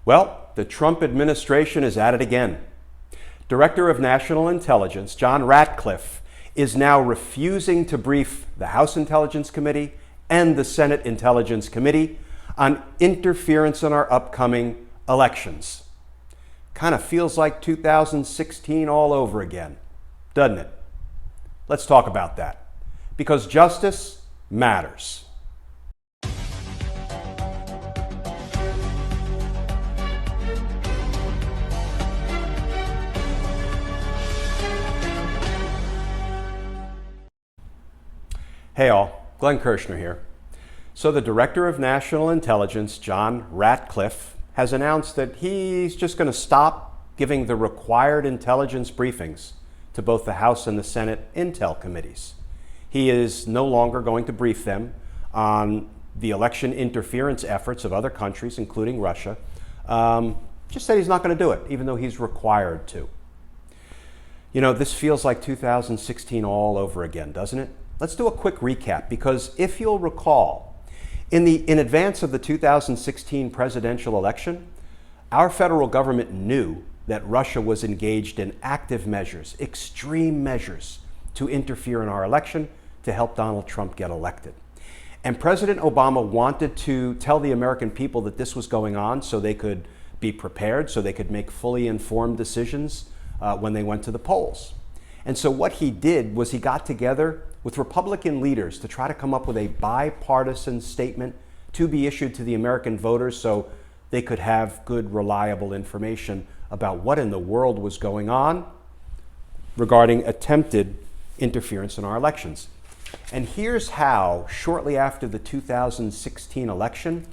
Well, the Trump administration is at it again. Director of National Intelligence, John Ratcliffe, is now refusing to brief the House Intelligence Committee and the Senate Intelligence Committee on interference in our upcoming elections. Kind of feels like 2016 all over again, doesn't it? Let's talk about that, because justice matters. Hey all, Glenn Kirshner here. So the Director of National Intelligence, John Ratcliffe, has announced that he's just going to stop giving the required intelligence briefings to both the House and the Senate Intel committees. He is no longer going to brief them on the election interference efforts of other countries, including Russia. Just said he's not going to do it, even though he's required to. You know, this feels like 2016 all over again, doesn't it? Let's do a quick recap, because if you'll recall, in advance of the 2016 presidential election, our federal government knew that Russia was engaged in active measures, extreme measures, to interfere in our election to help Donald Trump get elected. And President Obama wanted to tell the American people that this was going on so they could be prepared, so they could make fully informed decisions when they went to the polls. And so what he did was he got together with Republican leaders to try to come up with a bipartisan statement to be issued to the American voters so they could have good, reliable information about what in the world was going on regarding attempted interference in our elections. And here's how, shortly after the 2016 election,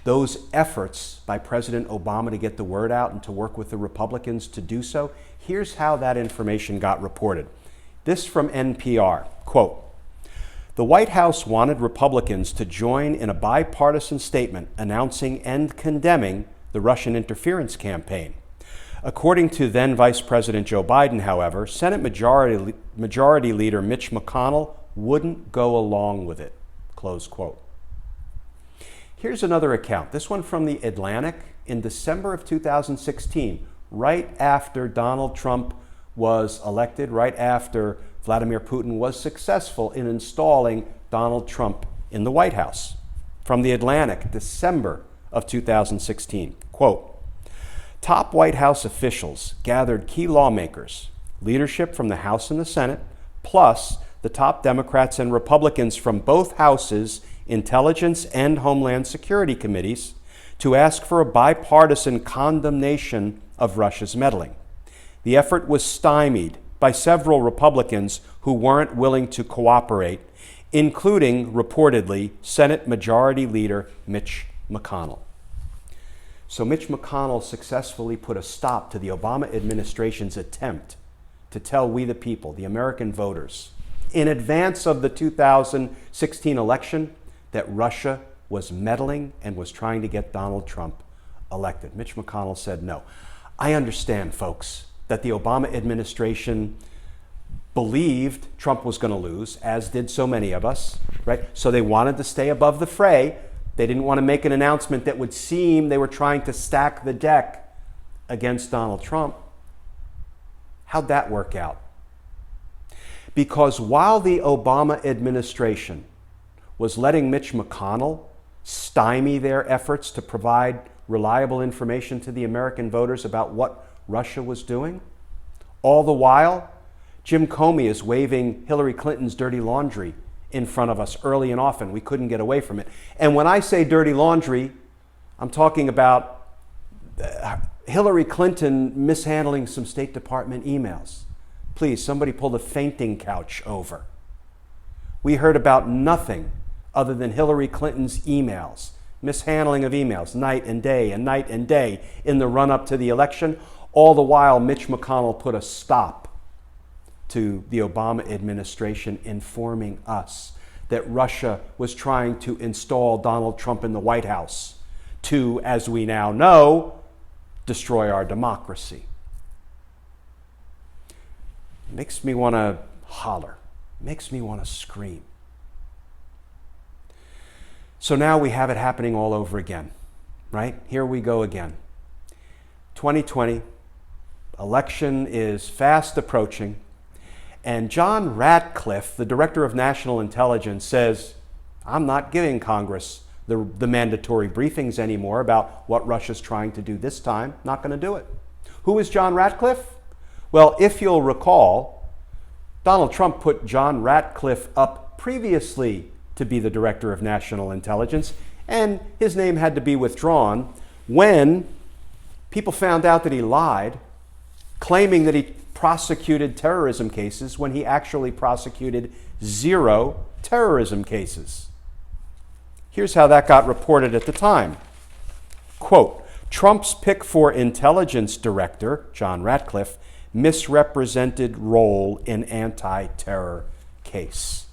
those efforts by President Obama to get the word out and to work with the Republicans to do so, here's how that information got reported. This from NPR, quote, "The White House wanted Republicans to join in a bipartisan statement announcing and condemning the Russian interference campaign. According to then Vice President Joe Biden, however, Senate Majority Leader Mitch McConnell wouldn't go along with it," close quote. Here's another account, this one from The Atlantic in December of 2016, right after Donald Trump was elected, right after Vladimir Putin was successful in installing Donald Trump in the White House. From The Atlantic, December of 2016, quote, "Top White House officials gathered key lawmakers, leadership from the House and the Senate, plus the top Democrats and Republicans from both houses' Intelligence and Homeland Security committees to ask for a bipartisan condemnation of Russia's meddling. The effort was stymied by several Republicans who weren't willing to cooperate, including, reportedly, Senate Majority Leader Mitch McConnell." So Mitch McConnell successfully put a stop to the Obama administration's attempt to tell we the people, the American voters, in advance of the 2016 election, that Russia was meddling and was trying to get Donald Trump elected. Mitch McConnell said no. I understand, folks, that the Obama administration believed Trump was going to lose, as did so many of us, right? So they wanted to stay above the fray. They didn't want to make an announcement that would seem they were trying to stack the deck against Donald Trump. How'd that work out? Because while the Obama administration was letting Mitch McConnell stymie their efforts to provide reliable information to the American voters about what Russia was doing, all the while, Jim Comey is waving Hillary Clinton's dirty laundry in front of us early and often. We couldn't get away from it. And when I say dirty laundry, I'm talking about Hillary Clinton mishandling some State Department emails. Please, somebody pull the fainting couch over. We heard about nothing other than Hillary Clinton's emails, mishandling of emails night and day in the run-up to the election. All the while, Mitch McConnell put a stop to the Obama administration informing us that Russia was trying to install Donald Trump in the White House to, as we now know, destroy our democracy. Makes me want to holler, makes me want to scream. So now we have it happening all over again, right? Here we go again. 2020, election is fast approaching, and John Ratcliffe, the Director of National Intelligence, says, I'm not giving Congress the mandatory briefings anymore about what Russia's trying to do this time. Not going to do it. Who is John Ratcliffe? Well, if you'll recall, Donald Trump put John Ratcliffe up previously to be the Director of National Intelligence, and his name had to be withdrawn when people found out that he lied, claiming that he prosecuted terrorism cases when he actually prosecuted 0 terrorism cases. Here's how that got reported at the time. Quote, Trump's pick for intelligence director, John Ratcliffe, misrepresented role in anti-terror case.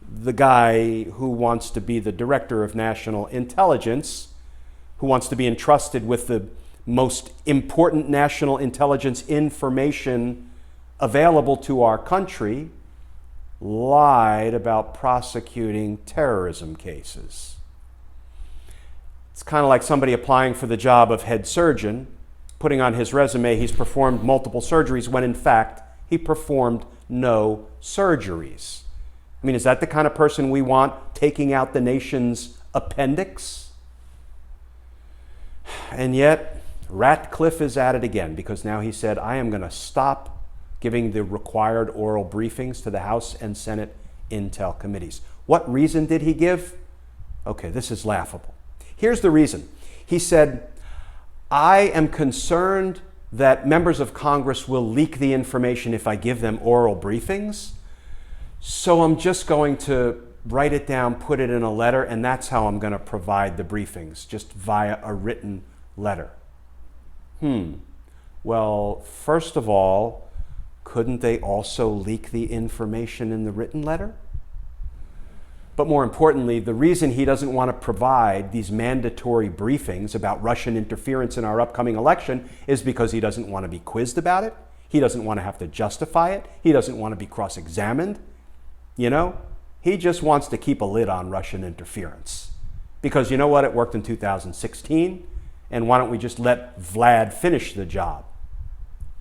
The guy who wants to be the Director of National Intelligence, who wants to be entrusted with the most important national intelligence information available to our country, lied about prosecuting terrorism cases. It's kind of like somebody applying for the job of head surgeon, putting on his resume he's performed multiple surgeries when in fact he performed no surgeries. I mean, is that the kind of person we want taking out the nation's appendix? And yet, Ratcliffe is at it again, because now he said, I am going to stop giving the required oral briefings to the House and Senate Intel committees. What reason did he give? Okay, this is laughable. Here's the reason. He said, I am concerned that members of Congress will leak the information if I give them oral briefings, so I'm just going to write it down, put it in a letter, and that's how I'm going to provide the briefings, just via a written letter. Well, first of all, couldn't they also leak the information in the written letter? But more importantly, the reason he doesn't want to provide these mandatory briefings about Russian interference in our upcoming election is because he doesn't want to be quizzed about it. He doesn't want to have to justify it. He doesn't want to be cross-examined. You know, he just wants to keep a lid on Russian interference. Because you know what? It worked in 2016. And why don't we just let Vlad finish the job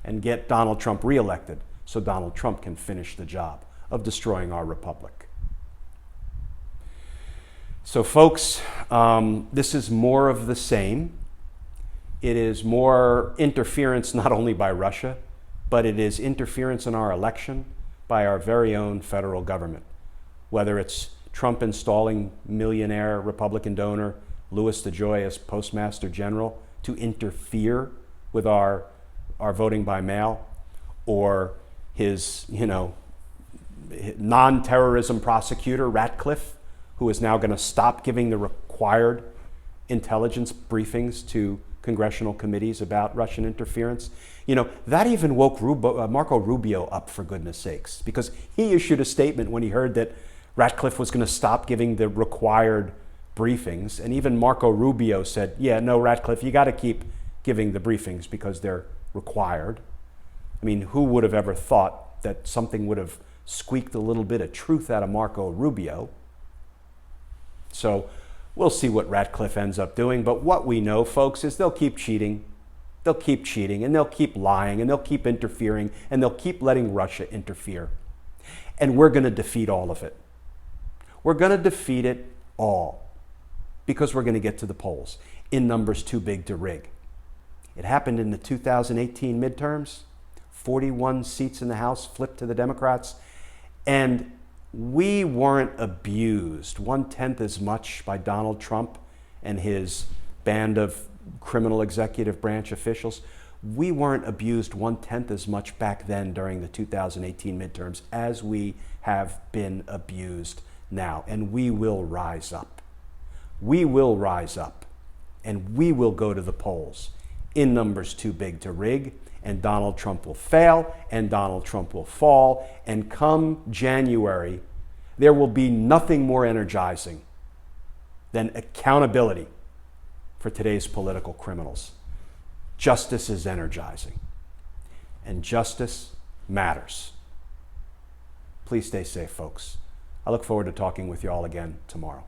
and get Donald Trump reelected so Donald Trump can finish the job of destroying our republic? So folks, this is more of the same. It is more interference not only by Russia, but it is interference in our election by our very own federal government. Whether it's Trump installing millionaire Republican donor Louis DeJoy as Postmaster General to interfere with our voting by mail, or his, non-terrorism prosecutor, Ratcliffe, who is now going to stop giving the required intelligence briefings to congressional committees about Russian interference. That even woke Marco Rubio up, for goodness sakes, because he issued a statement when he heard that Ratcliffe was going to stop giving the required briefings. And even Marco Rubio said, yeah, no, Ratcliffe, you got to keep giving the briefings because they're required. I mean, who would have ever thought that something would have squeaked a little bit of truth out of Marco Rubio? So we'll see what Ratcliffe ends up doing. But what we know, folks, is they'll keep cheating. They'll keep cheating, and they'll keep lying, and they'll keep interfering, and they'll keep letting Russia interfere. And we're going to defeat all of it. We're going to defeat it all because we're going to get to the polls in numbers too big to rig. It happened in the 2018 midterms. 41 seats in the House flipped to the Democrats, and we weren't abused 1/10 as much by Donald Trump and his band of criminal executive branch officials. We weren't abused 1/10 as much back then during the 2018 midterms as we have been abused now, and we will rise up. We will rise up, and we will go to the polls in numbers too big to rig, and Donald Trump will fail, and Donald Trump will fall, and come January, there will be nothing more energizing than accountability for today's political criminals. Justice is energizing, and justice matters. Please stay safe, folks. I look forward to talking with you all again tomorrow.